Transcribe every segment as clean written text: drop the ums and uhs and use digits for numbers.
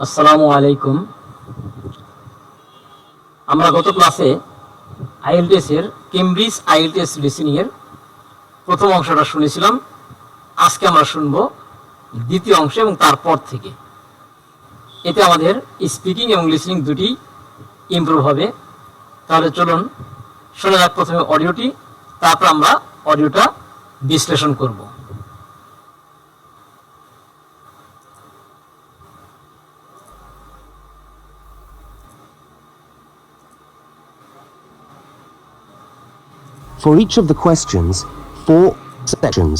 আসসালামু আলাইকুম। আমরা গত ক্লাসে আইএলটিএস এর কেমব্রিজ আইএলটিএস লিসেনিং এর প্রথম অংশটা শুনেছিলাম। আজকে আমরা শুনবো দ্বিতীয় অংশ এবং তারপর থেকে। এতে আমাদের স্পিকিং এবং লিসেনিং দুটি ইমপ্রুভ হবে। তাহলে চলুন শোনা যাক প্রথমে অডিওটি, তারপর আমরা অডিওটা বিশ্লেষণ করব। For each of the questions, 4 sections.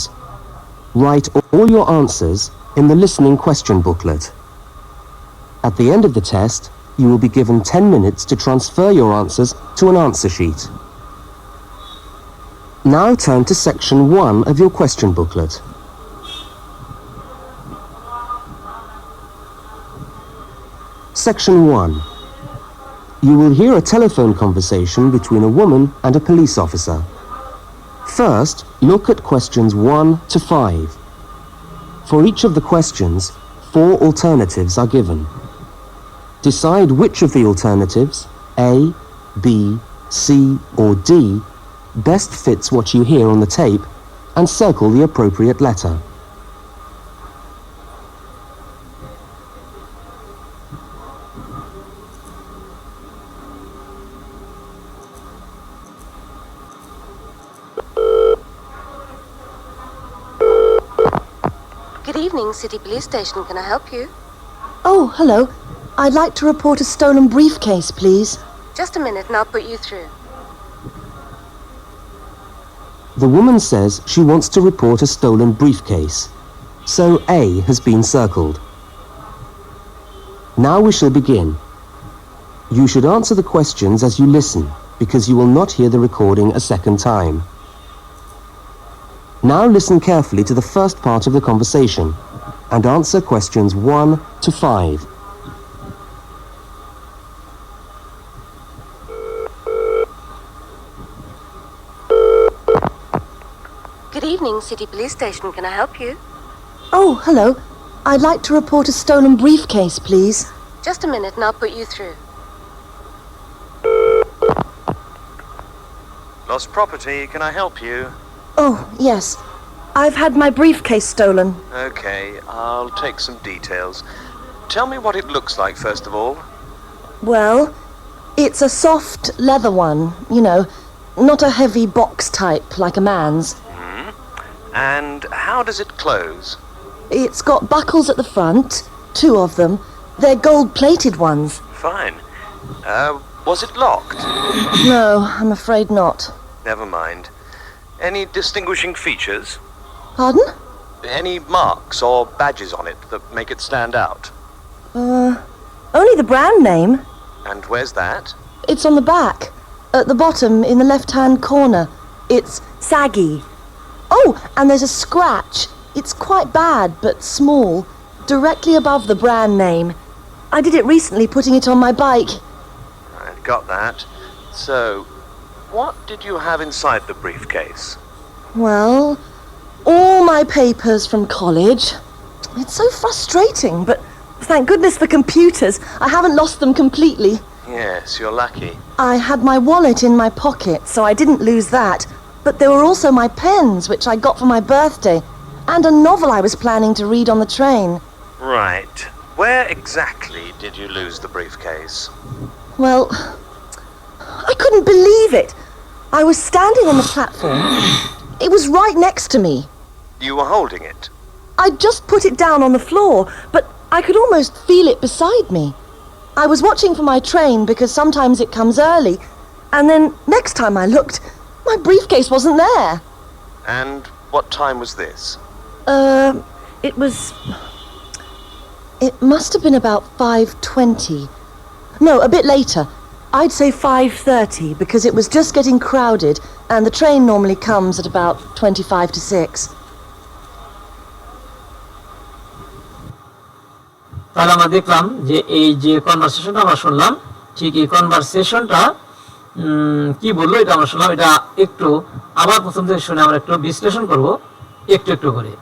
Write all your answers in the listening question booklet. At the end of the test, you will be given 10 minutes to transfer your answers to an answer sheet. Now turn to section 1 of your question booklet. Section 1. You will hear a telephone conversation between a woman and a police officer. First, look at questions 1 to 5. For each of the questions, 4 alternatives are given. Decide which of the alternatives, A, B, C, or D, best fits what you hear on the tape and circle the appropriate letter. Good evening, City Police Station. Can I help you? Oh, hello. I'd like to report a stolen briefcase, please. Just a minute and I'll put you through. The woman says she wants to report a stolen briefcase, so A has been circled. Now we shall begin. You should answer the questions as you listen, because you will not hear the recording a second time. Now listen carefully to the first part of the conversation and answer questions 1 to 5. Good evening, City Police Station. Can I help you? Oh, hello. I'd like to report a stolen briefcase, please. Just a minute and I'll put you through. Lost property, can I help you? Oh, yes. I've had my briefcase stolen. Okay, I'll take some details. Tell me what it looks like, first of all. Well, it's a soft leather one, you know, not a heavy box type like a man's. And how does it close? It's got buckles at the front, 2 of them. They're gold-plated ones. Fine. Was it locked? No, I'm afraid not. Never mind. Any distinguishing features? Pardon? Any marks or badges on it that make it stand out? Only the brand name. And where's that? It's on the back, at the bottom in the left-hand corner. It's saggy. Oh, and there's a scratch. It's quite bad, but small, directly above the brand name. I did it recently, putting it on my bike. I've got that. So, what did you have inside the briefcase? Well, all my papers from college. It's so frustrating, but thank goodness for computers. I haven't lost them completely. Yes, you're lucky. I had my wallet in my pocket, so I didn't lose that. But there were also my pens, which I got for my birthday, and a novel I was planning to read on the train. Right. Where exactly did you lose the briefcase? Well, I couldn't believe it. I was standing on the platform. It was right next to me. You were holding it. I'd just put it down on the floor, but I could almost feel it beside me. I was watching for my train because sometimes it comes early, and then next time I looked, my briefcase wasn't there. And what time was this? It must have been about 5:20. No, a bit later. I'd say 5:30 because it was just getting crowded and the train normally comes at about 25 to 6. তাহলে আমরা দেখলাম যে এই যে কনভারসেশনটা আমরা শুনলাম, ঠিক এই কনভারসেশনটা কি বললো এটা আমরা শুনলাম। এটা একটু আবার প্রথম থেকে শুনে আমরা একটু বিশ্লেষণ করব একটু একটু করে।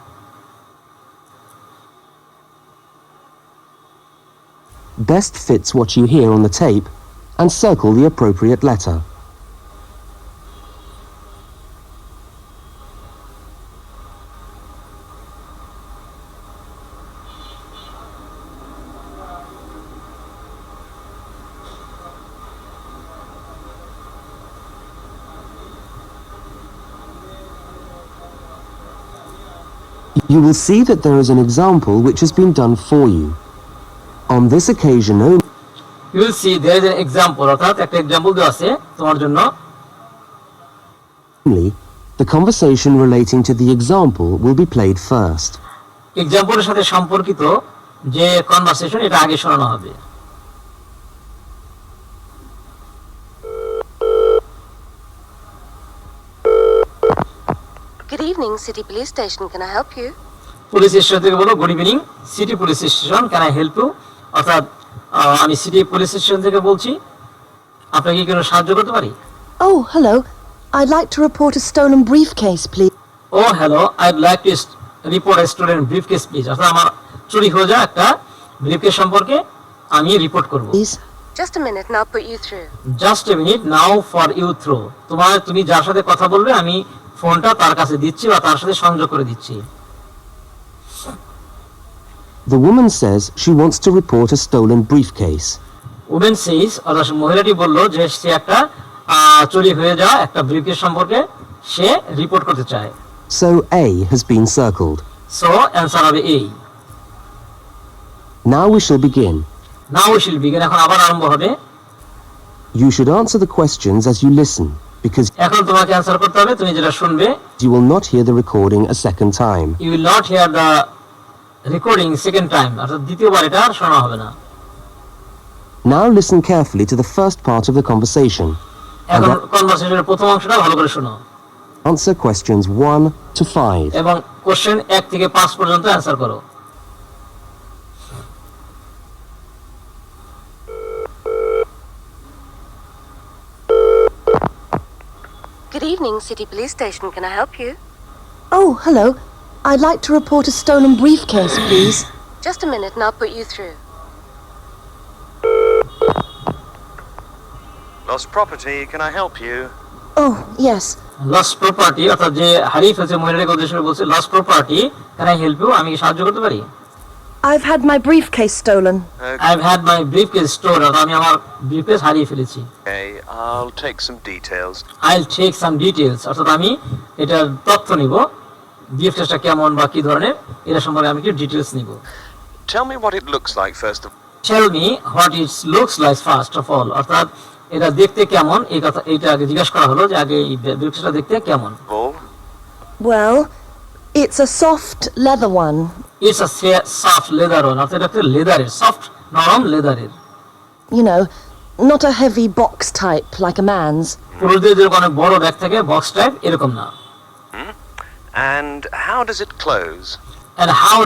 best fits what you hear on the tape and circle the appropriate letter. You will see that there is an example which has been done for you. On this occasion only, You will see there is an example, অর্থাৎ একটা example দেওয়া আছে তোমার জন্য। the conversation relating to the example will be played first. এক্সাম্পলের সাথে সম্পর্কিত যে conversation এটা আগে শোনানো হবে। Good evening, City Police Station. Can I help you? Police station থেকে বলো good evening city police station, can I help you? অর্থাৎ আমি সিটি পুলিশ স্টেশন থেকে বলছি, আপনাকে কি কোনো সাহায্য করতে পারি? Oh, hello. I'd like to report a stolen briefcase, please. Oh hello, I'd like to report a stolen briefcase please. অর্থাৎ আমার চুরি হয়ে যাওয়া একটা ব্রিফকেস সম্পর্কে আমি রিপোর্ট করব। Please. Just a minute and I'll put you through. Just a minute now for you through. তুমি যার সাথে কথা বলবে আমি ফোনটা তার কাছে দিচ্ছি বা তার সাথে সংযোগ করে দিচ্ছি। The woman says she wants to report a stolen briefcase. Women says, অর্থাৎ মহিলাটি বলল যে সে একটা চুরি হয়ে যাওয়া একটা ব্রিফকেস সম্পর্কে সে রিপোর্ট করতে চায়। So A has been circled. So answer হবে এই। Now we shall begin. Now we শিল বিগিন, এখন আবার আরম্ভ হবে। You should answer the questions as you listen, because এখন তোমাকে অ্যানসার করতে হবে তুমি যেটা শুনবে। you will not hear the recording a second time. You will not hear the recording second time, অর্থাৎ দ্বিতীয়বার এটা আর শোনা হবে না। Now listen carefully to the first part of the conversation. এখন কনভারসেশনের প্রথম অংশটা ভালো করে শোনো Answer questions 1 to 5. এবং কোশ্চেন 1 থেকে 5 পর্যন্ত অ্যানসার করো। Good evening, City Police Station. Can I help you? Oh, hello. I'd like to report a stolen briefcase, please. Just a minute and I'll put you through. Lost property, can I help you? Oh, yes. Lost property, অর্থাৎ যে হারিয়ে ফেলছে মহিলাকে উদ্দেশ্য করে বলছে lost property, can I help you? আমি কি সাহায্য করতে পারি? I've had my briefcase stolen. I have had my briefcase store, আমি আমার ব্রিফকেস হারিয়ে ফেলেছি। Okay, I'll take some details. I will take some details, অর্থাৎ আমি এটার তথ্য নিব, ব্রিফকেসটা কেমন বা কি ধরনের এটা সম্পর্কে আমি কিছু ডিটেইলস নিব। Tell me what it looks like first of tell me what it looks like first of all, অর্থাৎ এটা দেখতে কেমন এই কথা এটা আগে জিজ্ঞাসা করা হলো যে আগে এই ব্রিফকেসটা দেখতে কেমন। all. Well, it's a soft leather one. It's a soft leather one, অর্থাৎ এটা একটা লেদারের, সফট নরম লেদারের। You know, not a heavy box type like a man's. পুরুষদের যেরকম অনেক বড় ব্যাগ থাকে বক্স টাইপ, এরকম না। And how does it close? And how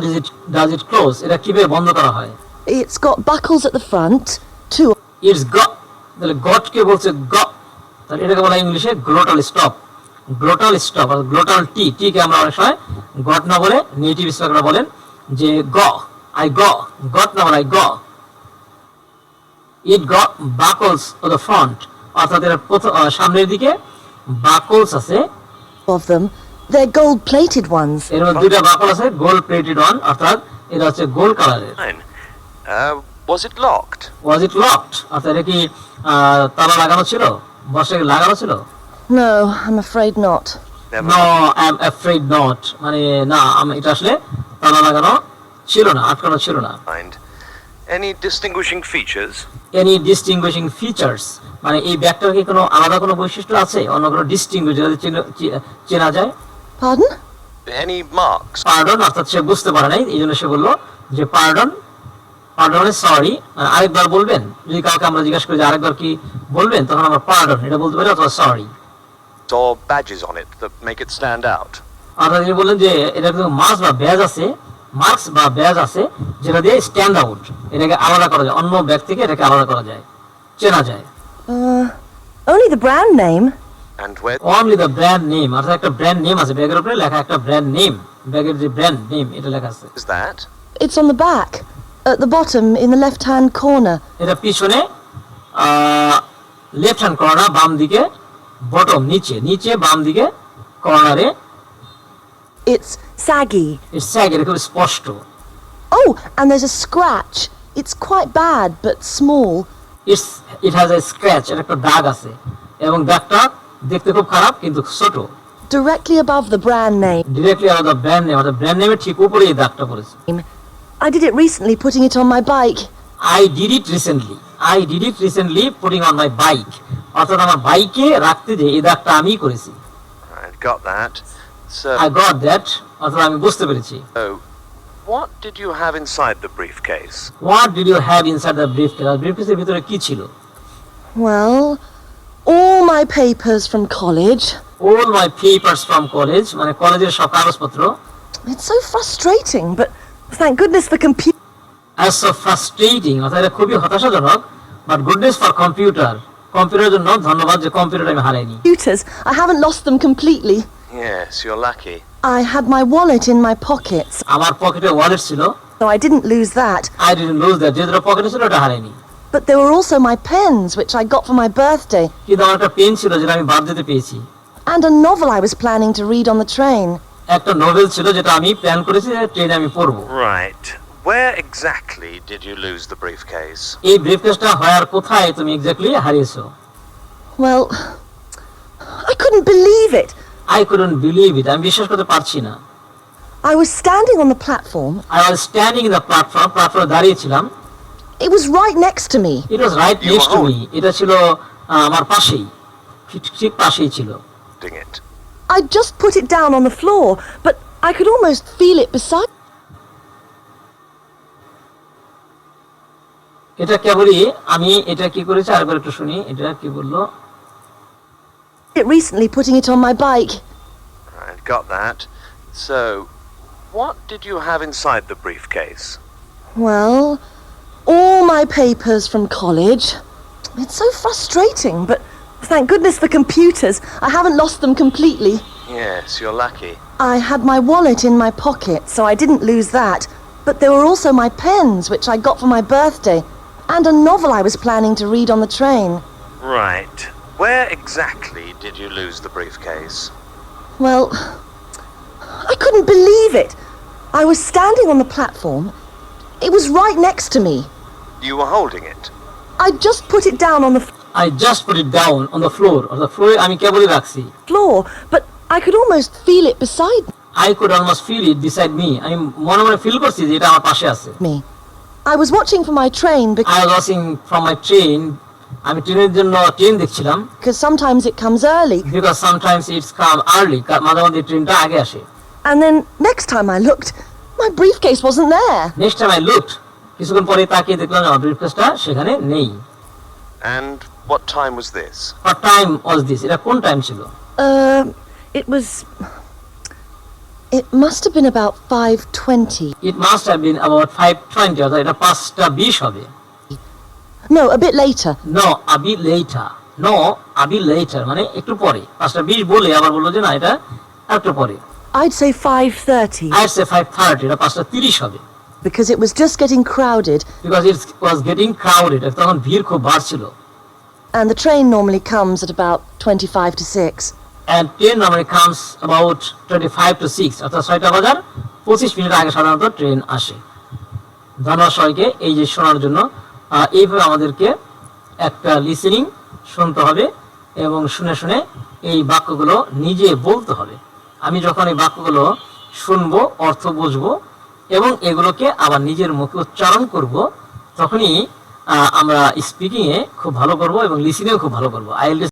does it close? এটা কিভাবে বন্ধ করা হয়? It's got buckles at the front, two. It's got, তাহলে গট কে বলছে গ, তাহলে এটাকে বলা হয় ইংলিশে গ্লোটাল স্টপ। গ্লোটাল স্টপ আর গ্লোটাল টি, টি কে আমরা অনেক সময় গট না বলে নেটিভ স্পিকাররা বলেন যে গ, আই গ, গট না বলে আই গ। It got buckles on the front, অর্থাৎ এর সামনের দিকে বাকলস আছে, of them. They're gold-plated ones. এর মধ্যে দুইটা বাকল আছে, গোল্ড প্লেটেড ওয়ান, অর্থাৎ এটা হচ্ছে গোল্ড কালারের। Fine. Was it locked? Was it locked? অর্থাৎ এটা কি তালা লাগানো ছিল, বর্ষাকে লাগানো ছিল? No, I'm afraid not. Never No, mind. I'm afraid not, মানে না এটা আসলে তালা লাগানো ছিল না, আটকানো ছিল না। Mind. Any distinguishing features? Any distinguishing features, মানে এই ব্যাগটার কি কোনো আলাদা কোনো বৈশিষ্ট্য আছে, অন্য কোনো ডিস্টিংগুইশ যেটা চেনা যায়? Pardon? Any marks? পার্ডন, অর্থাৎ সে বুঝতে পারে নাই এই জন্য সে বললো যে পার্ডন, পার্ডন মানে সরি, আরেকবার বলবেন। যদি কাউকে আমরা জিজ্ঞাসা করি যে আরেকবার কি বলবেন, তখন আমরা পার্ডন এটা বলতে পারি অথবা sorry. Or badges on it that make it stand out? অর্থাৎ তিনি বললেন যে এটা কিন্তু মার্কস বা ব্যাজ আছে, মার্কস বা ব্যাজ আছে যেটা দিয়ে স্ট্যান্ড আউট, এটাকে আলাদা করা যায়, অন্য ব্যাগ থেকে এটাকে আলাদা করা যায়, চেনা যায়। Only the brand name. And where? Only the brand name, অর্থাৎ একটা ব্র্যান্ড নেম আছে ব্যাগের উপরে লেখা, একটা ব্র্যান্ড নেম, ব্যাগের যে ব্র্যান্ড নেম এটা লেখা আছে। Is that? It's on the back. At the bottom in the left-hand corner. এটা পিছনে লেফট হ্যান্ড কর্নার, বাম দিকে, বটম নিচে, নিচে বাম দিকে কর্নারে। It's saggy. ইটস স্যাগ, এটা খুব স্পষ্ট। Oh, and there's a scratch. It's quite bad, but small. It has a scratch, এর একটা দাগ আছে এবং দাগটা দেখতে খুব খারাপ কিন্তু ছোট। Directly above the brand name. Directly আলাদা ব্র্যান্ড নেম, অর্থাৎ ব্র্যান্ড নেমের ঠিক উপরে এই দাগটা পড়েছে। I did it recently, putting it on my bike. I did it recently putting on my bike, অর্থাৎ আমার বাইকে রাখতে যে এই দাগটা আমিই করেছি। Right, got that. So, I got that, অর্থাৎ আমি বুঝতে পেরেছি। what did you have inside the briefcase? What did you have inside the briefcase? ব্রিফকেসের ভিতরে কি ছিল? Well, all my papers from college. All my papers from college, মানে কলেজের সব কাগজপত্র। It's so frustrating, but thank goodness for computers. As so frustrating, অর্থাৎ এটা খুবই হতাশাজনক, but goodness for computer, কম্পিউটারের জন্য ধন্যবাদ যে কম্পিউটার আমি হারাইনি। I haven't lost them completely. Yes, you're lucky. I had my wallet in my pockets, আমার পকেটে ওয়ালেট ছিল, so I didn't lose that. I didn't lose that, যেটা পকেটে ছিল ওটা হারাইনি। But there were also my pens, which I got for my birthday, কিন্তু আমার একটা পেন ছিল যেটা আমি বার্থডেতে পেয়েছি, and a novel I was planning to read on the train. একটা নোভেল ছিল যেটা আমি প্ল্যান করেছি যে ট্রেনে আমি পড়বো। Right. Where exactly did you lose the briefcase? এই ব্রিফকেসটা হয়ার কোথায় তুমি exactly হারিয়েছো? Well, I couldn't believe it. I couldn't believe it, আমি বিশ্বাস করতে পারছি না। I was standing on the platform. I was standing in the platform, প্ল্যাটফর্মে দাঁড়িয়েছিলাম। It was right next to me. It was right You next to were me, এটা ছিল আমার পাশেই, ঠিক পাশেই ছিল। Ding it. I just put it down on the floor, but I could almost feel it beside. এটা কেবলই আমি এটা কি করেছি আরেকবার একটু শুনি, এটা কি বললো? It recently, putting it on my bike. Right, got that. So, what did you have inside the briefcase? Well, all my papers from college. It's so frustrating, but thank goodness for computers. I haven't lost them completely. Yes, you're lucky. I had my wallet in my pocket, so I didn't lose that. But there were also my pens, which I got for my birthday, and a novel I was planning to read on the train. Right. Where exactly did you lose the briefcase? Well, I couldn't believe it. I was standing on the platform. It was right next to me. You were holding it. I just put it down on the I just put it down on the floor, অর্থাৎ ফ্লোরে আমি কেবলই রাখছি। floor, but I could almost feel it beside I could almost feel it beside me, আমি মনে মনে feel করছি যে এটা আমার পাশে আছে। me. I was watching for my train I was watching from my train, আমি ট্রেনের জন্য ট্রেন দেখছিলাম, because sometimes it comes early. because sometimes it's come early, মাঝে মাঝে ট্রেনটা আগে আসে। And then next time I looked, my briefcase wasn't there. Next time I looked, কিছুক্ষণ পরে তাকিয়ে দেখলাম আমার ব্রিফকেসটা সেখানে নেই। And what time was this? What time was this? এটা কোন টাইম ছিল? It must have been about 5:20. It must have been about 5:20, অর্থাৎ এটা 5:20 হবে। No, a bit later. No, a bit later. No, a bit later, মানে একটু পরে। 5:20 বলে আবার বললো যে না এটা একটু পরে। I'd say 5:30, I'd say 5:30, এটা 5:30 হবে। because it was just getting crowded, Because it was getting crowded, তখন ভিড় খুব বাড়ছিল। and the train normally comes at about 25 to 6. And train normally comes about 25 to 6, অর্থাৎ 6টা বাজার 25 মিনিট আগে সাধারণত ট্রেন আসে। ধন্যবাদ সবাইকে এই যে শোনার জন্য। এইভাবে আমাদেরকে একটা লিসেনিং শুনতে হবে এবং শুনে শুনে এই বাক্যগুলো নিজে বলতে হবে। আমি যখন এই বাক্যগুলো শুনবো, অর্থ বুঝবো এবং এগুলোকে আবার নিজের মুখে উচ্চারণ করব, তখনই আমরা স্পিকিংয়ে খুব ভালো করব এবং লিসেনিংও খুব ভালো করব। IELTS